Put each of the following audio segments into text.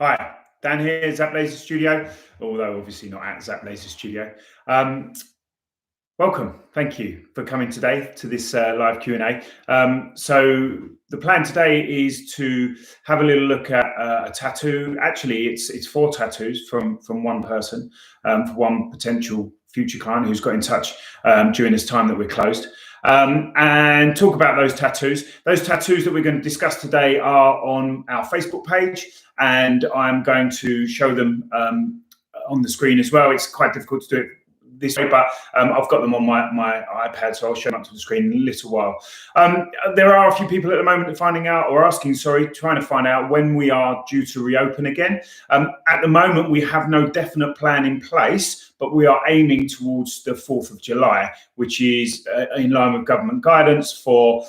Hi, Dan here, Zapp Laser Studio, although obviously not at Zapp Laser Studio. Welcome. Thank you for coming today to this live Q&A. So the plan today is to have a little look at a tattoo. Actually, it's 4 tattoos from one person, for one potential future client who's got in touch during this time that we're closed. And talk about those tattoos. Those tattoos that we're going to discuss today are on our Facebook page, and I'm going to show them on the screen as well. It's quite difficult to do it this way, but I've got them on my iPad, so I'll show them up to the screen in a little while. There are a few people at the moment trying to find out when we are due to reopen again. At the moment, we have no definite plan in place, but we are aiming towards the 4th of July, which is in line with government guidance for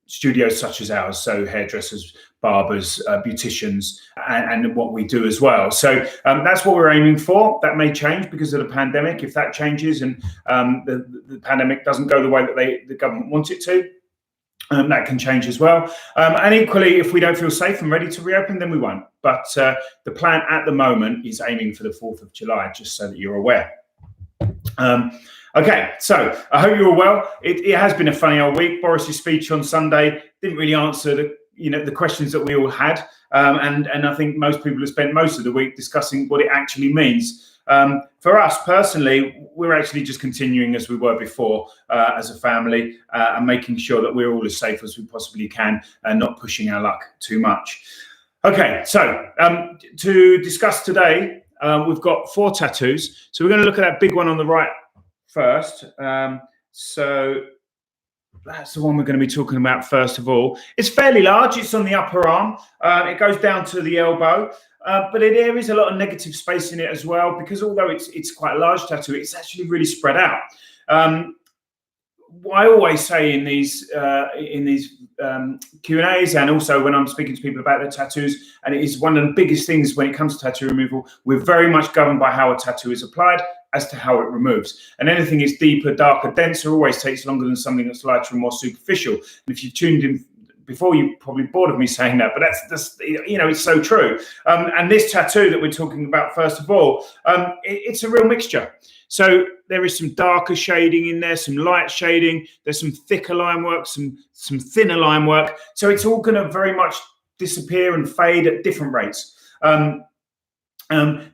studios such as ours, so hairdressers, barbers, beauticians, and what we do as well. So that's what we're aiming for. That may change because of the pandemic. If that changes and the pandemic doesn't go the way that the government wants it to, that can change as well. And equally, if we don't feel safe and ready to reopen, then we won't. But the plan at the moment is aiming for the 4th of July, just so that you're aware. Okay, so I hope you're all well. It has been a funny old week. Boris's speech on Sunday didn't really answer the questions that we all had, and I think most people have spent most of the week discussing what it actually means. For us personally, we're actually just continuing as we were before as a family, and making sure that we're all as safe as we possibly can and not pushing our luck too much. Okay, so to discuss today, we've got 4 tattoos. So we're going to look at that big one on the right first. So that's the one we're going to be talking about first of all. It's fairly large. It's on the upper arm. It goes down to the elbow, but there is a lot of negative space in it as well, because although it's quite a large tattoo, it's actually really spread out. I always say in these Q&As, and also when I'm speaking to people about their tattoos, and it is one of the biggest things when it comes to tattoo removal, we're very much governed by how a tattoo is applied as to how it removes. And anything is deeper, darker, denser always takes longer than something that's lighter and more superficial. And if you've tuned in before, you're probably bored of me saying that, but that's it's so true. And this tattoo that we're talking about, first of all, it's a real mixture. So there is some darker shading in there, some light shading, there's some thicker line work, some thinner line work. So it's all going to very much disappear and fade at different rates.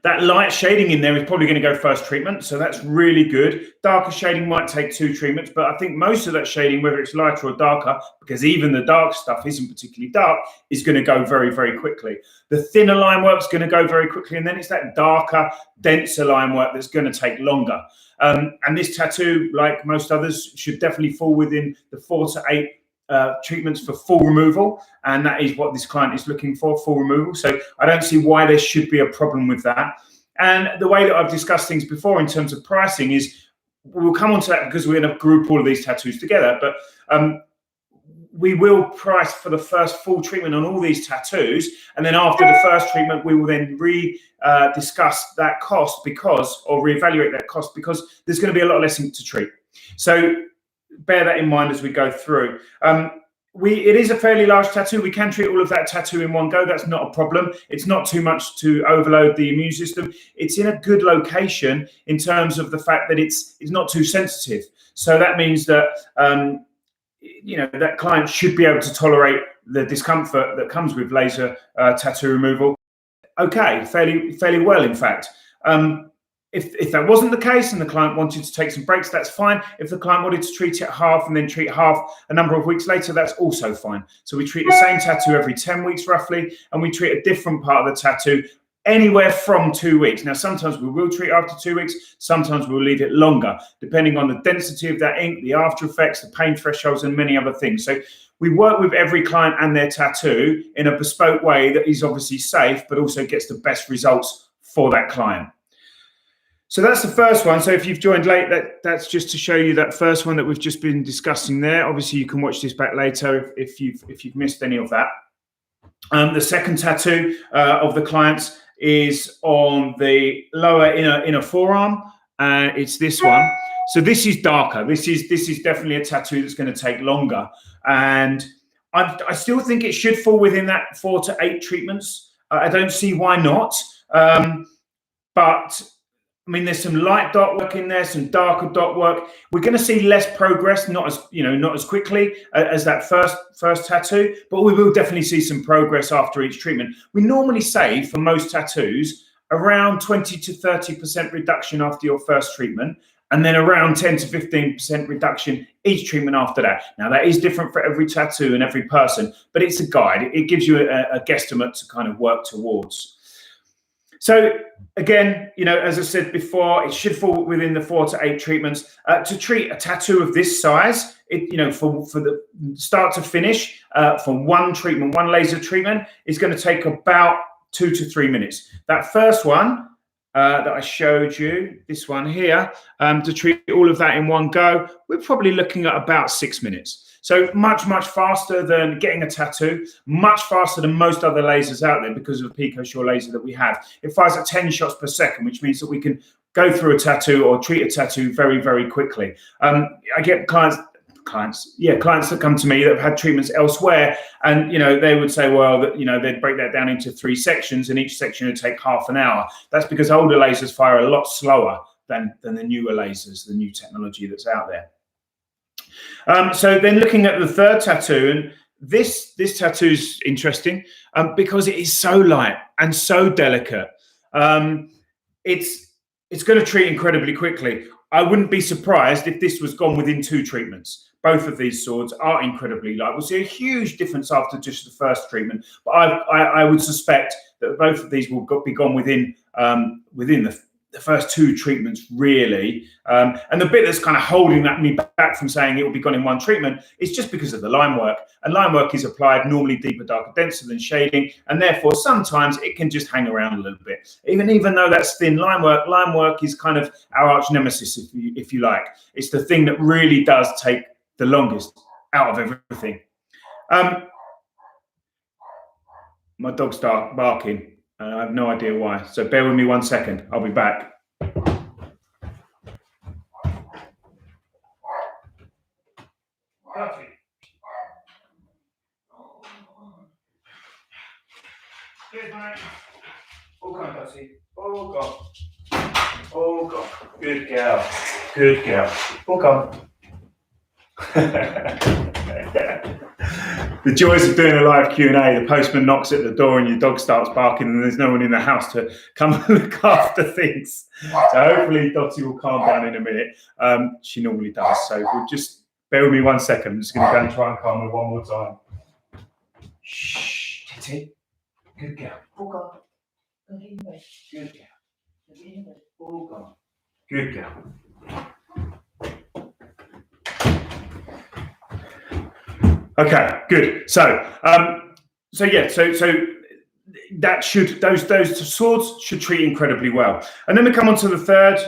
That light shading in there is probably going to go first treatment, so that's really good. Darker shading might take 2 treatments, but I think most of that shading, whether it's lighter or darker, because even the dark stuff isn't particularly dark, is going to go very, very quickly. The thinner line work is going to go very quickly, and then it's that darker, denser line work that's going to take longer. And this tattoo, like most others, should definitely fall within the 4 to 8 treatments for full removal, and that is what this client is looking for, full removal. So I don't see why there should be a problem with that. And the way that I've discussed things before in terms of pricing is, we'll come on to that because we're going to group all of these tattoos together, but we will price for the first full treatment on all these tattoos, and then after the first treatment we will then discuss that cost or reevaluate that cost, because there's going to be a lot less ink to treat. So bear that in mind as we go through. It is a fairly large tattoo. We can treat all of that tattoo in one go. That's not a problem. It's not too much to overload the immune system. It's in a good location in terms of the fact that it's not too sensitive. So that means that that client should be able to tolerate the discomfort that comes with laser tattoo removal. Okay, fairly well, in fact. If that wasn't the case and the client wanted to take some breaks, that's fine. If the client wanted to treat it half and then treat half a number of weeks later, that's also fine. So we treat the same tattoo every 10 weeks roughly, and we treat a different part of the tattoo anywhere from 2 weeks. Now, sometimes we will treat after 2 weeks, sometimes we'll leave it longer, depending on the density of that ink, the after effects, the pain thresholds, and many other things. So we work with every client and their tattoo in a bespoke way that is obviously safe, but also gets the best results for that client. So that's the first one. So if you've joined late, that's just to show you that first one that we've just been discussing there. Obviously, you can watch this back later if you've missed any of that. The second tattoo of the client's is on the lower inner forearm. It's this one. So this is darker. This is definitely a tattoo that's going to take longer, and I still think it should fall within that 4 to 8 treatments. I don't see why not. But I mean, there's some light dot work in there, some darker dot work. We're going to see less progress, not as quickly as that first tattoo, but we will definitely see some progress after each treatment. We normally say for most tattoos around 20 to 30% reduction after your first treatment, and then around 10 to 15% reduction each treatment after that. Now, that is different for every tattoo and every person, but it's a guide. It gives you a guesstimate to kind of work towards. So again, as I said before, it should fall within the 4 to 8 treatments. To treat a tattoo of this size, for the start to finish, for one laser treatment, is going to take about 2 to 3 minutes. That first one that I showed you, this one here, to treat all of that in one go, we're probably looking at about 6 minutes. So much, much faster than getting a tattoo, much faster than most other lasers out there because of the PicoSure laser that we have. It fires at 10 shots per second, which means that we can go through a tattoo or treat a tattoo very, very quickly. I get clients that come to me that have had treatments elsewhere, and they would say, well, they'd break that down into 3 sections, and each section would take half an hour. That's because older lasers fire a lot slower than the newer lasers, the new technology that's out there. So then looking at the third tattoo, and this tattoo's interesting because it is so light and so delicate. It's going to treat incredibly quickly. I wouldn't be surprised if this was gone within 2 treatments. Both of these swords are incredibly light. We'll see a huge difference after just the first treatment, but I would suspect that both of these will be gone within the first 2 treatments, really. And the bit that's kind of holding me back from saying it will be gone in 1 treatment is just because of the line work. And line work is applied normally deeper, darker, denser than shading, and therefore sometimes it can just hang around a little bit. Even though that's thin line work is kind of our arch nemesis, if you like. It's the thing that really does take the longest out of everything. My dog started barking. I have no idea why. So bear with me 1 second. I'll be back. Perfect. Good, mate. Oh, come on, Dottie. Oh, God. Oh, God. Good girl. Good girl. Oh, God. The joys of doing a live Q&A, the postman knocks at the door and your dog starts barking and there's no one in the house to come and look after things. So hopefully Dottie will calm down in a minute. She normally does. So we'll just bear with me 1 second. I'm just going to go and try and calm her one more time. Shh, Titty. Good girl. Oh, God. Good girl. Oh, God. Good girl. Okay, good. So that those swords should treat incredibly well. And then we come on to the third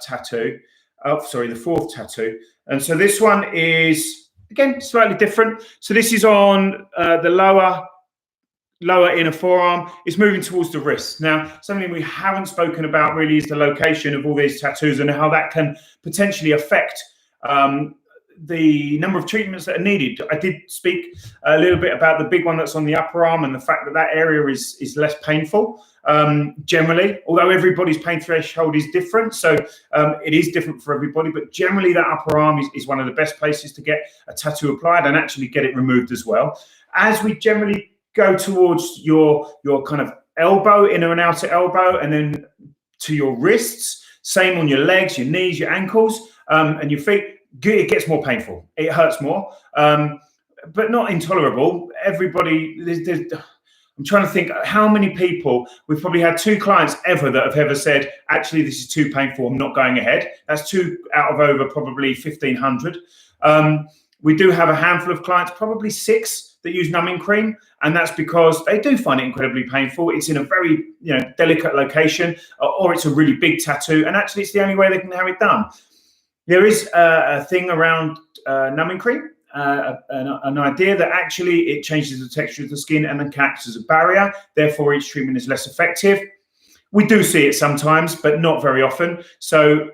tattoo. The fourth tattoo. And so this one is again slightly different. So this is on the lower inner forearm. It's moving towards the wrist. Now, something we haven't spoken about really is the location of all these tattoos and how that can potentially affect the number of treatments that are needed. I did speak a little bit about the big one that's on the upper arm and the fact that that area is less painful generally, although everybody's pain threshold is different. So it is different for everybody, but generally that upper arm is one of the best places to get a tattoo applied and actually get it removed as well. As we generally go towards your kind of elbow, inner and outer elbow, and then to your wrists, same on your legs, your knees, your ankles, and your feet, it gets more painful. It hurts more, but not intolerable. Everybody, I'm trying to think how many people, we've probably had 2 clients ever that have ever said, actually, this is too painful, I'm not going ahead. That's 2 out of over probably 1,500. We do have a handful of clients, probably 6, that use numbing cream, and that's because they do find it incredibly painful. It's in a very delicate location, or it's a really big tattoo, and actually it's the only way they can have it done. There is a thing around numbing cream, an idea that actually it changes the texture of the skin and then acts as a barrier. Therefore, each treatment is less effective. We do see it sometimes, but not very often. So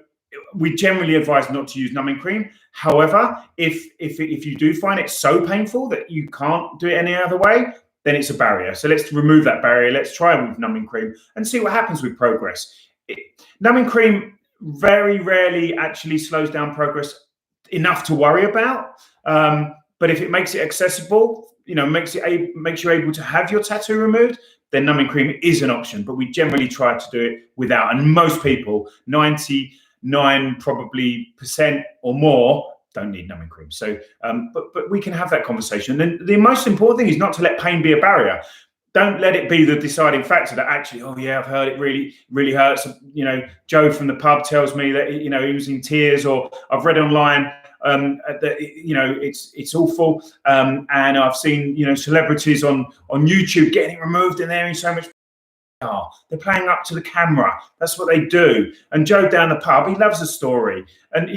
we generally advise not to use numbing cream. However, if you do find it so painful that you can't do it any other way, then it's a barrier. So let's remove that barrier. Let's try it with numbing cream and see what happens with progress. Numbing cream very rarely actually slows down progress enough to worry about. But if it makes it accessible, makes you able to have your tattoo removed, then numbing cream is an option. But we generally try to do it without. And most people, 99% probably or more, don't need numbing cream. So, but we can have that conversation. And the most important thing is not to let pain be a barrier. Don't let it be the deciding factor that actually, oh yeah, I've heard it really, really hurts. Joe from the pub tells me that he was in tears, or I've read online that it's awful. And I've seen celebrities on YouTube getting it removed, and they're in so much. They're playing up to the camera. That's what they do. And Joe down the pub, he loves a story. And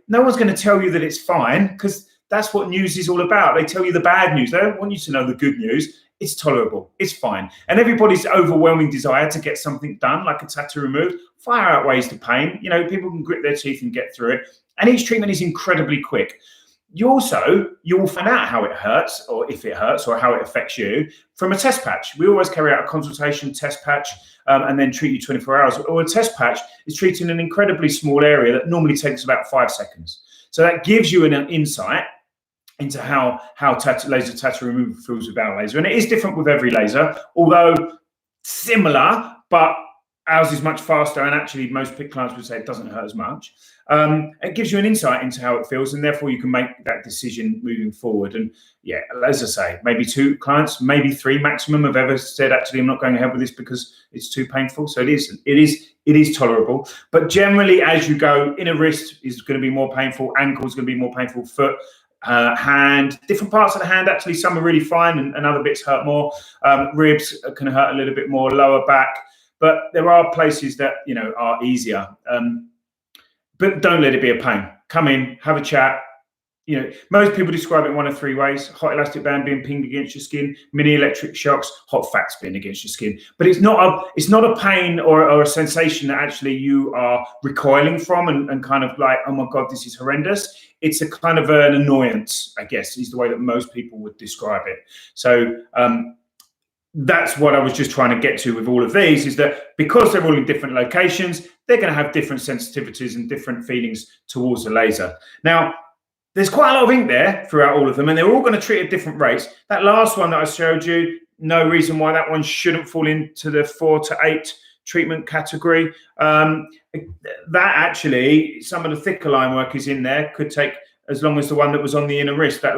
no one's going to tell you that it's fine, because that's what news is all about. They tell you the bad news. They don't want you to know the good news. It's tolerable. It's fine. And everybody's overwhelming desire to get something done, like a tattoo removed, far outweighs the pain. People can grit their teeth and get through it. And each treatment is incredibly quick. You'll find out how it hurts, or if it hurts, or how it affects you from a test patch. We always carry out a consultation test patch and then treat you 24 hours. Or a test patch is treating an incredibly small area that normally takes about 5 seconds. So that gives you an insight into how laser tattoo removal feels with our laser. And it is different with every laser, although similar, but ours is much faster, and actually most clients would say it doesn't hurt as much. It gives you an insight into how it feels, and therefore you can make that decision moving forward. And yeah, as I say, maybe 2 clients, maybe 3 maximum have ever said, actually, I'm not going ahead with this because it's too painful. So it is tolerable. But generally, as you go, inner wrist is going to be more painful, ankle is going to be more painful, foot, hand, different parts of the hand. Actually, some are really fine, and other bits hurt more. Ribs can hurt a little bit more, lower back. But there are places that are easier. But don't let it be a pain. Come in, have a chat. Most people describe it in one of 3 ways: hot elastic band being pinged against your skin, mini electric shocks, hot facts being against your skin. But it's not a pain or a sensation that actually you are recoiling from and kind of like, oh my God, this is horrendous. It's a kind of an annoyance, I guess, is the way that most people would describe it. So that's what I was just trying to get to with all of these, is that because they're all in different locations, they're going to have different sensitivities and different feelings towards the laser. Now, there's quite a lot of ink there throughout all of them, and they're all going to treat at different rates. That last one that I showed you, no reason why that one shouldn't fall into the 4 to 8 treatment category. That actually, some of the thicker line work is in there, could take as long as the one that was on the inner wrist, that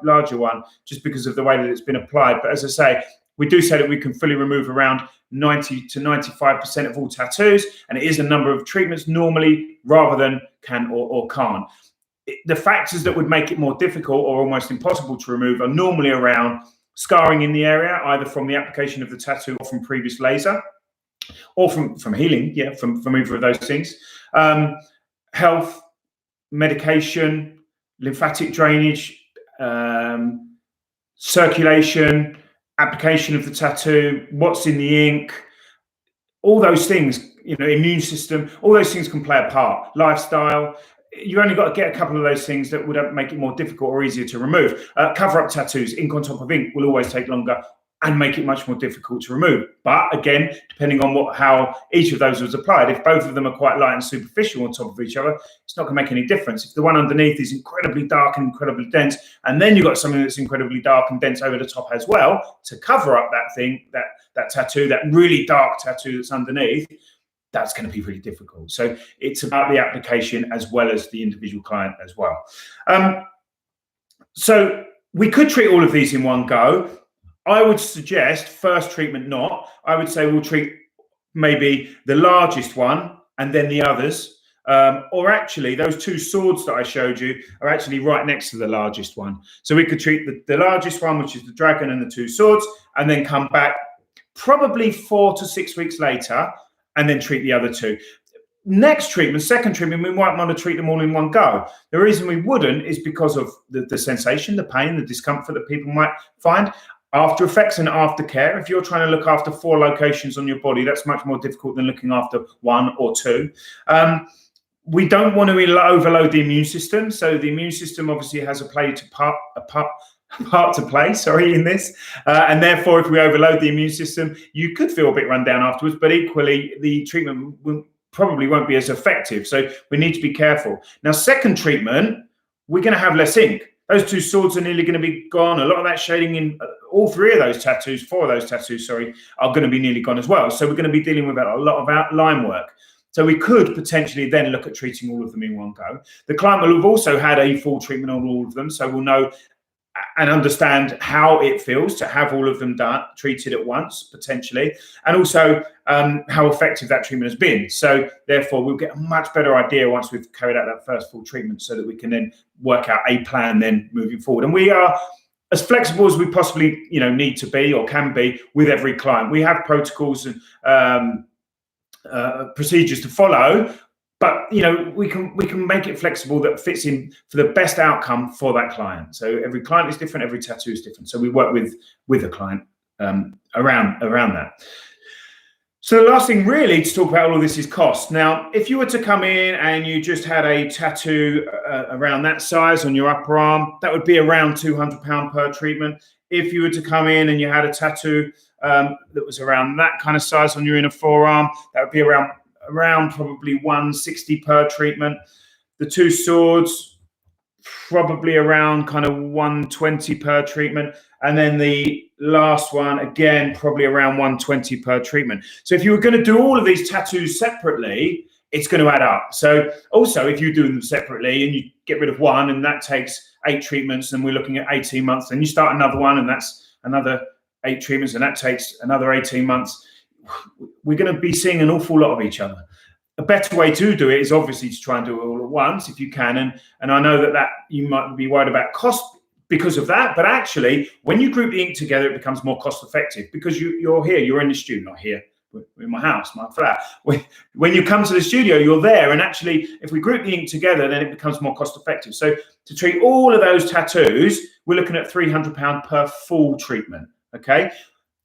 larger one, just because of the way that it's been applied. But as I say, we do say that we can fully remove around 90 to 95% of all tattoos, and it is a number of treatments normally, rather than can or can't. The factors that would make it more difficult or almost impossible to remove are normally around scarring in the area, either from the application of the tattoo or from previous laser, or from healing, from either of those things. Health, medication, lymphatic drainage, circulation, application of the tattoo, what's in the ink, all those things, immune system, all those things can play a part. Lifestyle. You only got to get a couple of those things that would make it more difficult or easier to remove. Cover-up tattoos, ink on top of ink, will always take longer and make it much more difficult to remove. But again, depending on how each of those was applied, if both of them are quite light and superficial on top of each other, it's not going to make any difference. If the one underneath is incredibly dark and incredibly dense, and then you've got something that's incredibly dark and dense over the top as well, to cover up that thing, that tattoo, that really dark tattoo that's underneath, that's going to be really difficult. So it's about the application as well as the individual client as well. So we could treat all of these in one go. I would suggest first treatment not. I would say we'll treat maybe the largest one and then the others. Or actually, those 2 swords that I showed you are actually right next to the largest one. So we could treat the largest one, which is the dragon and the 2 swords, and then come back probably 4 to 6 weeks later and then treat the other 2. Next treatment, second treatment, we might want to treat them all in one go. The reason we wouldn't is because of the sensation, the pain, the discomfort that people might find. After effects and aftercare, if you're trying to look after 4 locations on your body, that's much more difficult than looking after 1 or 2. We don't want to overload the immune system. So the immune system obviously has a part to play, in this. And therefore, if we overload the immune system, you could feel a bit run down afterwards, but equally the treatment probably won't be as effective. So we need to be careful. Now, second treatment, we're going to have less ink. Those two swords are nearly going to be gone. A lot of that shading in all four of those tattoos, are going to be nearly gone as well. So we're going to be dealing with a lot of line work. So we could potentially then look at treating all of them in one go. The client will have also had a full treatment on all of them, so we'll know and understand how it feels to have all of them treated at once, potentially, and also how effective that treatment has been. So therefore, we'll get a much better idea once we've carried out that first full treatment, so that we can then work out a plan then moving forward. And we are as flexible as we possibly need to be or can be with every client. We have protocols and procedures to follow, but we can make it flexible that fits in for the best outcome for that client. So every client is different, every tattoo is different. So we work with the client around that. So the last thing really to talk about all of this is cost. Now, if you were to come in and you just had a tattoo around that size on your upper arm, that would be around £200 per treatment. If you were to come in and you had a tattoo that was around that kind of size on your inner forearm, that would be around probably 160 per treatment. The two swords, probably around kind of 120 per treatment. And then the last one, again, probably around 120 per treatment. So if you were going to do all of these tattoos separately, it's going to add up. So also, if you do them separately and you get rid of one and that takes 8 treatments, and we're looking at 18 months, then you start another one and that's another 8 treatments and that takes another 18 months. We're going to be seeing an awful lot of each other. A better way to do it is obviously to try and do it all at once if you can. And I know that you might be worried about cost because of that, but actually when you group the ink together, it becomes more cost effective because you're in the studio, not here. We're in my house, my flat. When you come to the studio, you're there. And actually, if we group the ink together, then it becomes more cost effective. So to treat all of those tattoos, we're looking at £300 per full treatment. Okay.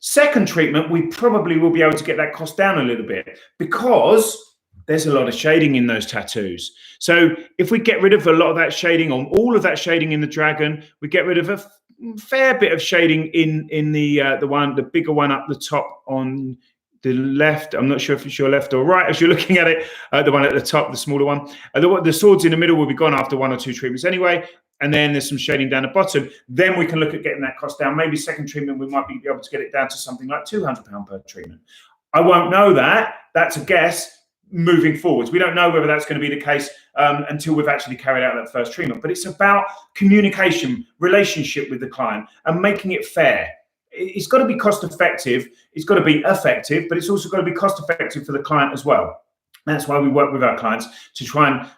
Second treatment, we probably will be able to get that cost down a little bit because there's a lot of shading in those tattoos. So if we get rid of a lot of that shading, on all of that shading in the dragon, we get rid of a fair bit of shading in the bigger one up the top on the left. I'm not sure if it's your left or right as you're looking at it. The one at the top, the smaller one. The swords in the middle will be gone after 1 or 2 treatments anyway. And then there's some shading down the bottom. Then we can look at getting that cost down. Maybe second treatment, we might be able to get it down to something like £200 per treatment. I won't know that. That's a guess moving forwards. We don't know whether that's going to be the case until we've actually carried out that first treatment. But it's about communication, relationship with the client, and making it fair. It's got to be cost effective. It's got to be effective, but it's also got to be cost effective for the client as well. That's why we work with our clients to try and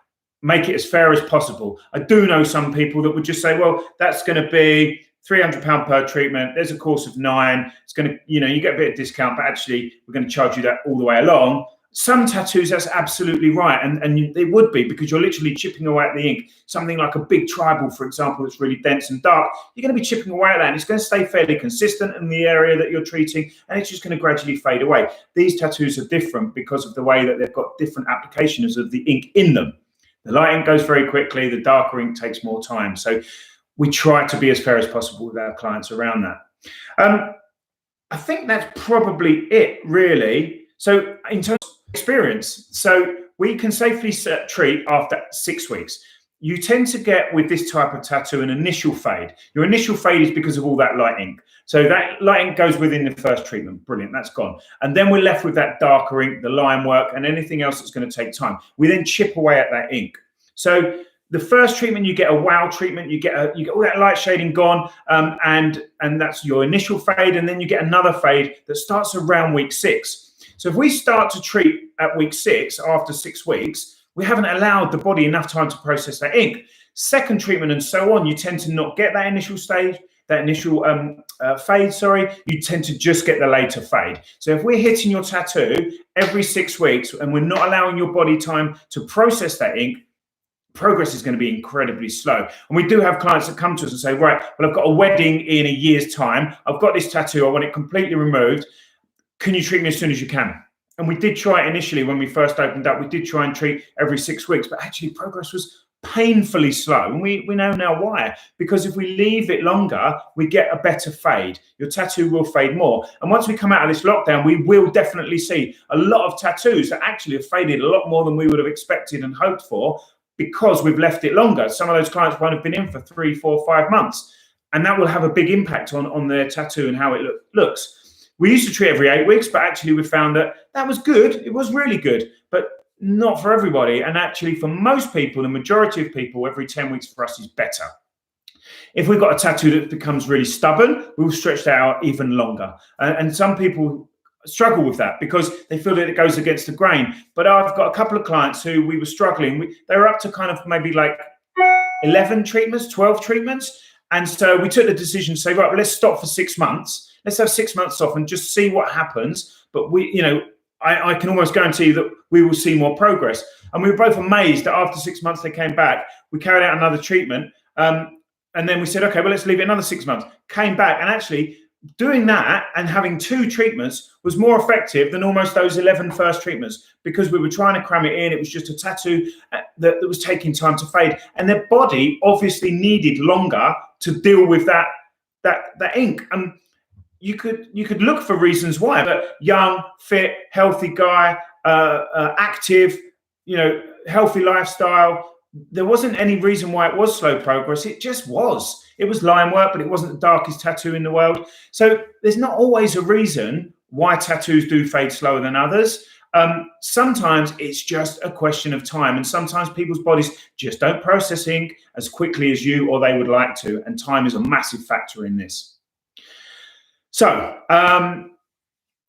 make it as fair as possible. I do know some people that would just say, well, that's going to be £300 per treatment. There's a course of 9. It's going to, you get a bit of discount, but actually we're going to charge you that all the way along. Some tattoos, that's absolutely right. And it would be because you're literally chipping away at the ink. Something like a big tribal, for example, that's really dense and dark, you're going to be chipping away at that. And it's going to stay fairly consistent in the area that you're treating. And it's just going to gradually fade away. These tattoos are different because of the way that they've got different applications of the ink in them. The light ink goes very quickly. The darker ink takes more time. So we try to be as fair as possible with our clients around that. I think that's probably it, really. So in terms of experience, so we can safely treat after 6 weeks. You tend to get, with this type of tattoo, an initial fade. Your initial fade is because of all that light ink. So that light ink goes within the first treatment. Brilliant, that's gone. And then we're left with that darker ink, the line work, and anything else that's going to take time. We then chip away at that ink. So the first treatment, you get a wow treatment. You get all that light shading gone, and that's your initial fade. And then you get another fade that starts around week 6. So if we start to treat at week 6, after 6 weeks, we haven't allowed the body enough time to process that ink. Second treatment and so on, you tend to not get that initial stage, that initial fade, you tend to just get the later fade. So if we're hitting your tattoo every 6 weeks and we're not allowing your body time to process that ink, progress is going to be incredibly slow. And we do have clients that come to us and say, right, well, I've got a wedding in a year's time. I've got this tattoo. I want it completely removed. Can you treat me as soon as you can? And we did try it initially when we first opened up. We did try and treat every 6 weeks, but actually progress was painfully slow. And we know now why. Because if we leave it longer, we get a better fade. Your tattoo will fade more. And once we come out of this lockdown, we will definitely see a lot of tattoos that actually have faded a lot more than we would have expected and hoped for, because we've left it longer. Some of those clients won't have been in for 3, 4, 5 months. And that will have a big impact on their tattoo and how it looks. We used to treat every 8 weeks, but actually we found that was good. It was really good, but not for everybody. And actually for most people, the majority of people, every 10 weeks for us is better. If we've got a tattoo that becomes really stubborn, we'll stretch that out even longer. And some people struggle with that because they feel that it goes against the grain. But I've got a couple of clients who we were struggling. They were up to kind of maybe like 11 treatments, 12 treatments. And so we took the decision to say, right, well, let's stop for 6 months. Let's have 6 months off and just see what happens. But I can almost guarantee that we will see more progress. And we were both amazed that after 6 months they came back. We carried out another treatment. And then we said, okay, well, let's leave it another 6 months. Came back, and actually doing that and having 2 treatments was more effective than almost those 11 first treatments, because we were trying to cram it in. It was just a tattoo that was taking time to fade. And their body obviously needed longer to deal with that ink. And you could look for reasons why, but young, fit, healthy guy, active, healthy lifestyle. There wasn't any reason why it was slow progress. It just was. It was line work, but it wasn't the darkest tattoo in the world. So there's not always a reason why tattoos do fade slower than others. Sometimes it's just a question of time, and sometimes people's bodies just don't process ink as quickly as you or they would like to, and time is a massive factor in this. So I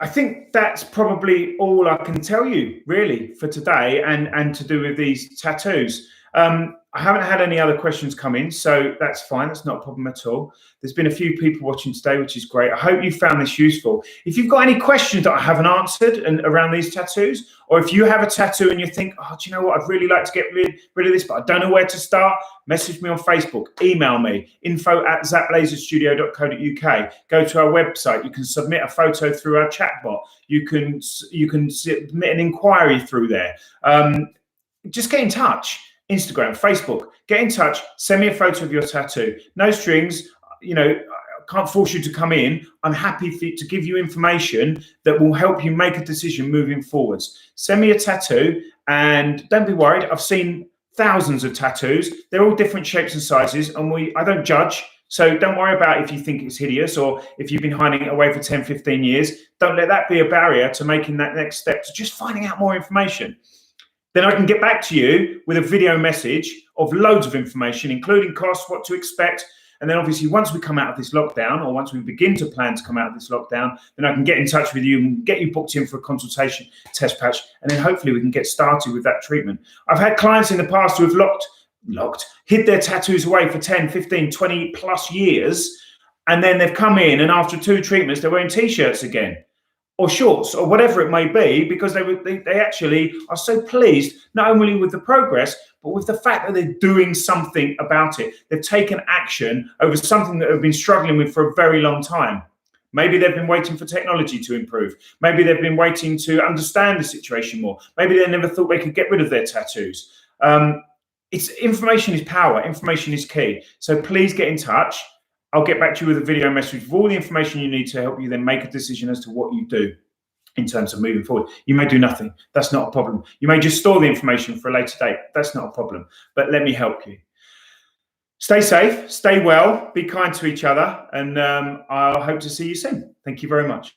think that's probably all I can tell you really for today and to do with these tattoos. I haven't had any other questions come in, so that's fine. That's not a problem at all. There's been a few people watching today, which is great. I hope you found this useful. If you've got any questions that I haven't answered around these tattoos, or if you have a tattoo and you think, oh, do you know what? I'd really like to get rid of this, but I don't know where to start. Message me on Facebook, email me, info@zapplaserstudio.co.uk. Go to our website. You can submit a photo through our chatbot. You can submit an inquiry through there. Just get in touch. Instagram, Facebook, get in touch, send me a photo of your tattoo. No strings, I can't force you to come in. I'm happy to give you information that will help you make a decision moving forwards. Send me a tattoo, and don't be worried. I've seen thousands of tattoos. They're all different shapes and sizes, and I don't judge. So don't worry about if you think it's hideous or if you've been hiding it away for 10, 15 years. Don't let that be a barrier to making that next step, to just finding out more information. Then I can get back to you with a video message of loads of information, including costs, what to expect. And then obviously once we come out of this lockdown, or once we begin to plan to come out of this lockdown, then I can get in touch with you and get you booked in for a consultation, test patch, and then hopefully we can get started with that treatment. I've had clients in the past who have hid their tattoos away for 10, 15, 20 plus years. And then they've come in, and after 2 treatments, they're wearing t-shirts again, or shorts, or whatever it may be, because they actually are so pleased, not only with the progress, but with the fact that they're doing something about it. They've taken action over something that they've been struggling with for a very long time. Maybe they've been waiting for technology to improve. Maybe they've been waiting to understand the situation more. Maybe they never thought they could get rid of their tattoos. Information is power. Information is key. So please get in touch. I'll get back to you with a video message with all the information you need to help you then make a decision as to what you do in terms of moving forward. You may do nothing. That's not a problem. You may just store the information for a later date. That's not a problem. But let me help you. Stay safe, stay well, be kind to each other, and I hope to see you soon. Thank you very much.